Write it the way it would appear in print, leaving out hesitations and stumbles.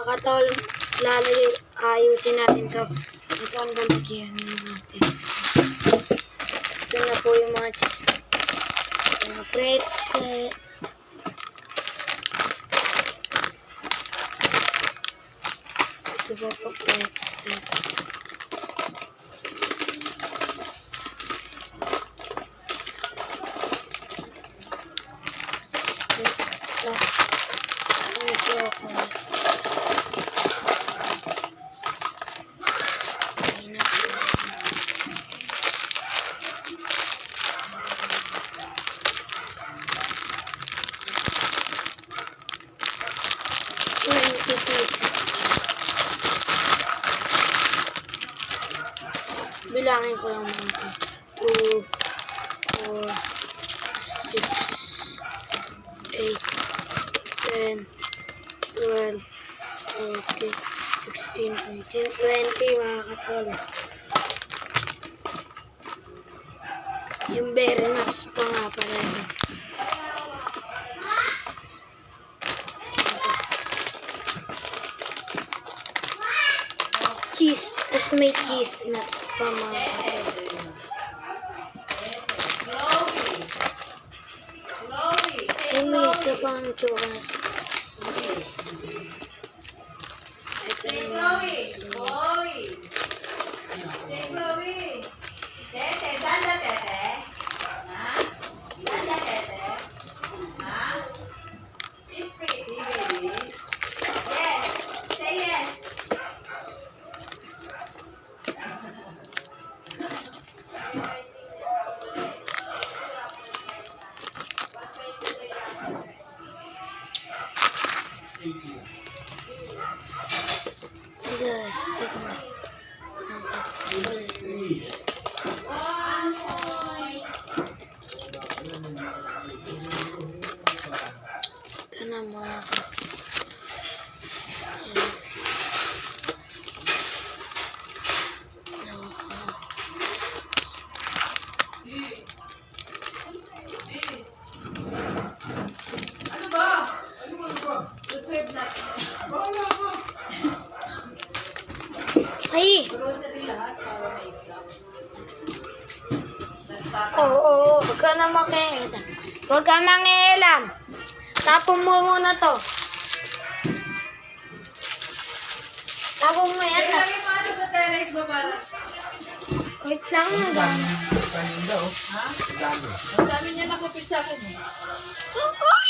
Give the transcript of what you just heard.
katol, ayusin natin to. Ito ang lalagyan natin. Ito na po yung mga pretzel. Ito ba po pretzel? Bilangin ko lang mga 2, 4, 6, 8, 10, 12, 14, 16, 18, 20 mga katol. Yung berry nuts pa nga pala ito. Cheese, tas may cheese nuts pa mga katol. Yung may isa pang chocolate. Ito guys, check mo. Ito na mga ay! Oo, huwag ka na makialam. Huwag ka mangialam. Tapon mo muna to. Tapon mo yan. Wait lang na ba? Kanin daw. Ha? Dami. Ang dami niya nakapit sa akin. Ay!